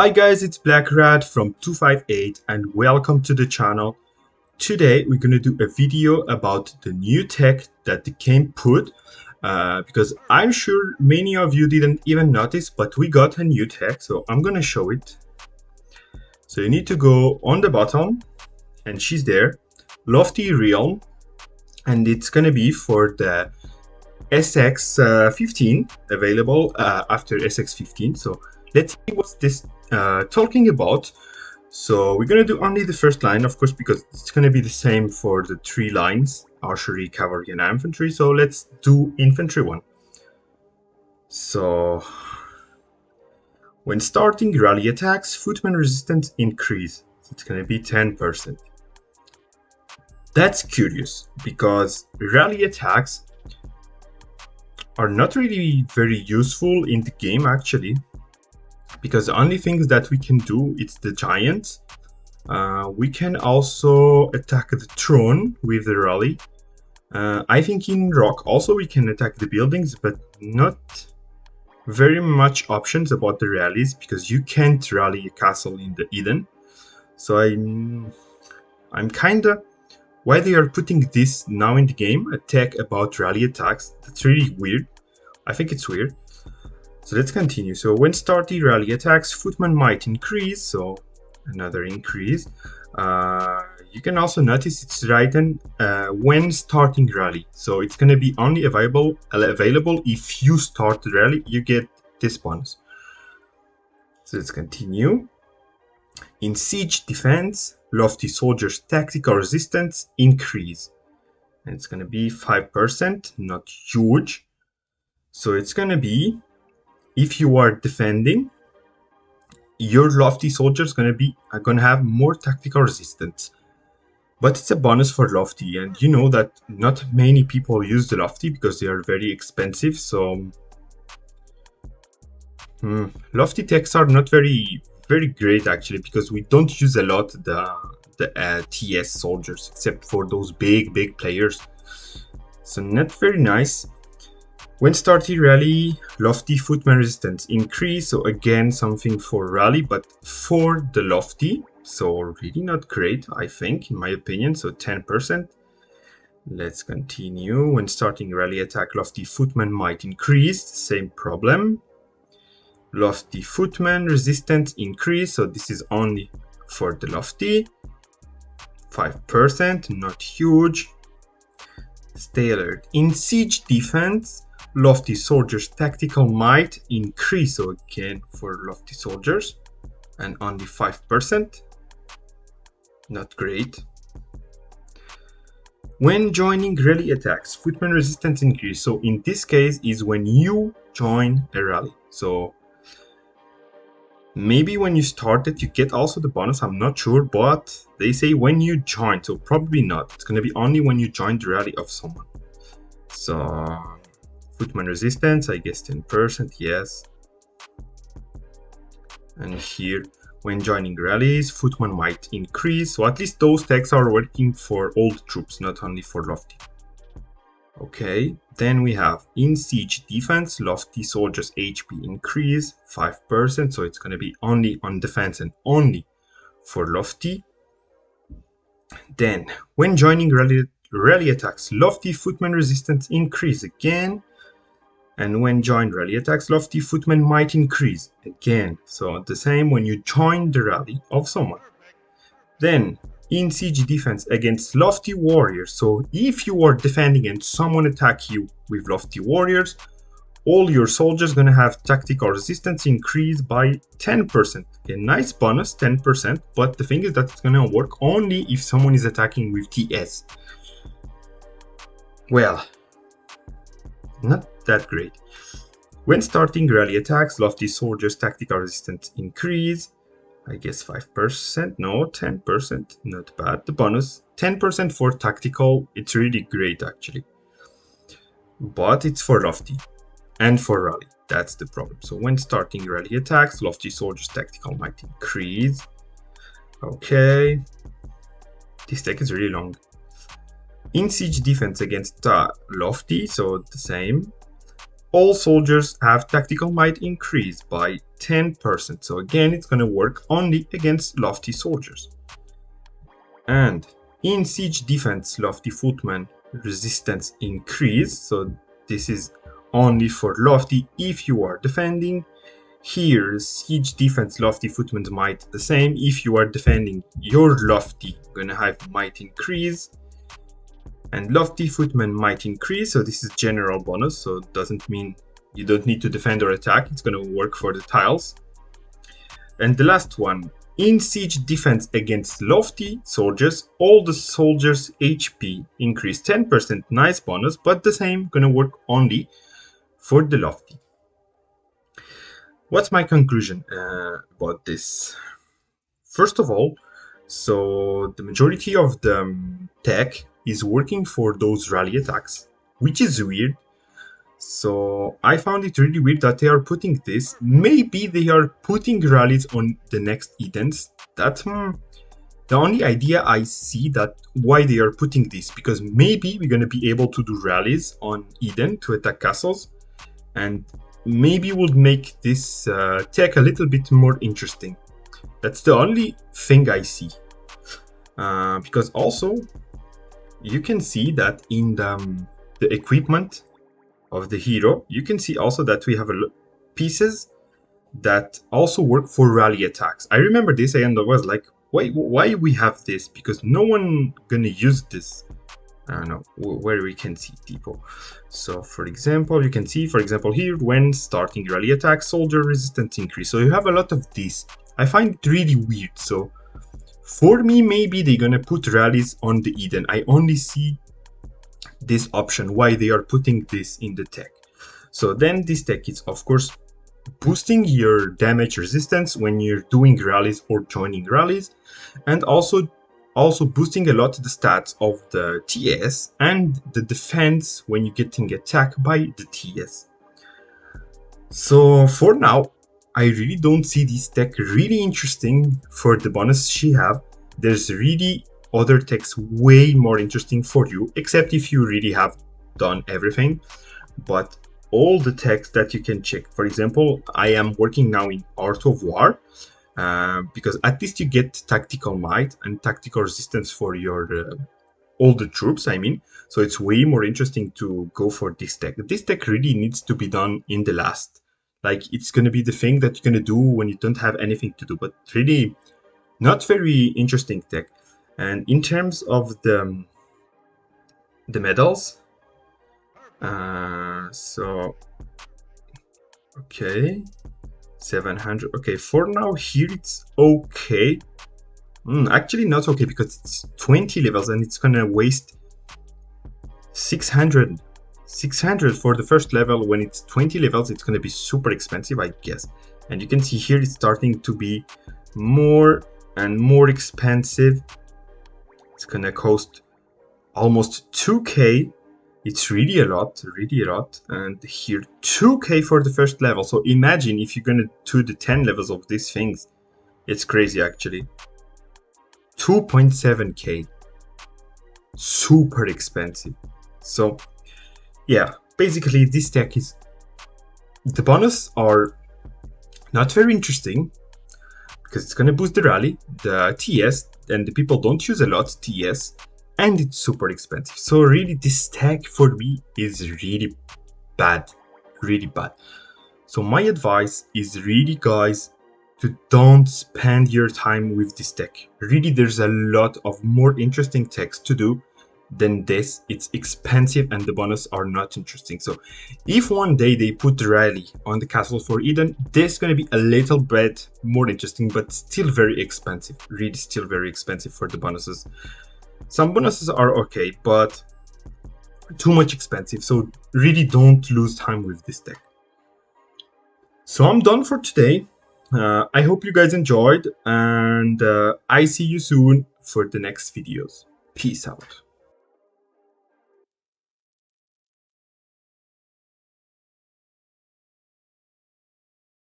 Hi guys, it's Black Rat from 258 and welcome to the channel. Today we're going to do a video about the new tech that the game put because I'm sure many of you didn't even notice, but we got a new tech, so I'm going to show it. So you need to go on the bottom and she's there, Lofty Realm, and it's going to be for the Sx15 available after Sx15. So let's see what's this talking about. So we're going to do only the first line, of course, because it's going to be the same for the three lines, archery, cavalry, and infantry. So let's do infantry one. So when starting rally attacks, footman resistance increase. So it's going to be 10%. That's curious because rally attacks are not really very useful in the game actually, because the only things that we can do, it's the giants. We can also attack the throne with the rally. I think in rock also we can attack the buildings, but not very much options about the rallies because you can't rally a castle in the Eden. So I'm kinda, why they are putting this now in the game, a tech about rally attacks, that's really weird. I think it's weird. So let's continue. So when starting rally attacks, footman might increase, so another increase. You can also notice it's written when starting rally. So it's going to be only available if you start the rally, you get this bonus. So let's continue. In siege defense, lofty soldiers tactical resistance increase. And it's going to be 5%, not huge. So it's going to be, if you are defending, your lofty soldiers are going to have more tactical resistance. But it's a bonus for lofty, and you know that not many people use the lofty because they are very expensive. So lofty techs are not very great actually, because we don't use a lot the TS soldiers except for those big players. So not very nice. When starting rally, lofty footman resistance increase. So again, something for rally, but for the lofty. So really not great, I think, in my opinion. So 10%. Let's continue. When starting rally attack, lofty footman might increase. Same problem. Lofty footman resistance increase. So this is only for the lofty. 5%, not huge. Stay alert. In siege defense, lofty soldiers tactical might increase, so again for lofty soldiers, and only 5%, not great. When joining rally attacks, footman resistance increase. So in this case is when you join a rally. So maybe when you start it you get also the bonus, I'm not sure, but they say when you join, so probably not. It's going to be only when you join the rally of someone. So footman resistance, I guess 10%, yes. And here, when joining rallies, footman might increase. So at least those techs are working for old troops, not only for lofty. Okay, then we have in siege defense, lofty soldiers HP increase 5%. So it's going to be only on defense and only for lofty. Then, when joining rally attacks, lofty footman resistance increase again. And when joined rally attacks, lofty footman might increase again. So the same when you join the rally of someone. Then in siege defense against lofty warriors. So if you are defending and someone attack you with lofty warriors, all your soldiers gonna have tactical resistance increase by 10%. A nice bonus, 10. But the thing is that it's gonna work only if someone is attacking with TS. Well, not that great. When starting rally attacks, lofty soldiers tactical resistance increase. I guess 5%, no, 10%, not bad. The bonus, 10% for tactical, it's really great actually. But it's for lofty and for rally, that's the problem. So when starting rally attacks, lofty soldiers tactical might increase. Okay, this tech is really long. In siege defense against lofty, so the same. all soldiers have tactical might increased by 10%. So again, it's going to work only against lofty soldiers. And in siege defense, lofty footman resistance increase. So this is only for lofty if you are defending. Here, siege defense, lofty footman might the same. If you are defending, your lofty gonna have might increase. And lofty footman might increase, so this is general bonus, so it doesn't mean you don't need to defend or attack. It's gonna work for the tiles. And the last one, in siege defense against lofty soldiers, all the soldiers' HP increase 10%, nice bonus, but the same gonna work only for the lofty. What's my conclusion about this? First of all, so the majority of the tech is working for those rally attacks, which is weird. So I found it really weird that they are putting this. Maybe they are putting rallies on the next Edens. That's the only idea I see that why they are putting this, because maybe we're going to be able to do rallies on Eden to attack castles, and maybe would make this tech a little bit more interesting. That's the only thing I see. Because also, you can see that in the equipment of the hero, you can see also that we have pieces that also work for rally attacks. I remember this and I was like, why we have this? Because no one gonna use this. I don't know where we can see people. So for example, you can see, for example, here when starting rally attack, soldier resistance increase. So you have a lot of this. I find it really weird. So for me, maybe they're gonna put rallies on the Eden. I only see this option, why they are putting this in the tech. So then this tech is of course boosting your damage resistance when you're doing rallies or joining rallies, and also boosting a lot the stats of the TS and the defense when you're getting attacked by the TS. So for now, I really don't see this tech really interesting for the bonus she have. There's really other techs way more interesting for you, except if you really have done everything. But all the techs that you can check, for example, I am working now in Art of War, because at least you get tactical might and tactical resistance for your all the troops, I mean. So it's way more interesting to go for this tech. This tech really needs to be done in the last. Like, it's going to be the thing that you're going to do when you don't have anything to do, but really not very interesting tech. And in terms of the medals, so okay, 700. Okay, for now here it's okay. Actually not okay, because it's 20 levels and it's gonna waste 600 for the first level. When it's 20 levels, it's gonna be super expensive, I guess. And you can see here it's starting to be more and more expensive. It's gonna cost almost 2k. It's really a lot, and here 2k for the first level. So imagine if you're gonna do the 10 levels of these things. It's crazy actually. 2.7k, super expensive. So yeah, basically this tech is, the bonus are not very interesting, because it's gonna boost the rally, the TS, and the people don't use a lot TS, and it's super expensive. So really this tech for me is really bad, really bad. So my advice is really, guys, to don't spend your time with this tech. Really, there's a lot of more interesting techs to do than this. It's expensive and the bonus are not interesting. So if one day they put the rally on the castle for Eden, this is going to be a little bit more interesting, but still very expensive. Really still very expensive for the bonuses. Some bonuses are okay, but too much expensive. So really don't lose time with this tech. So I'm done for today. I hope you guys enjoyed, and I see you soon for the next videos. Peace out.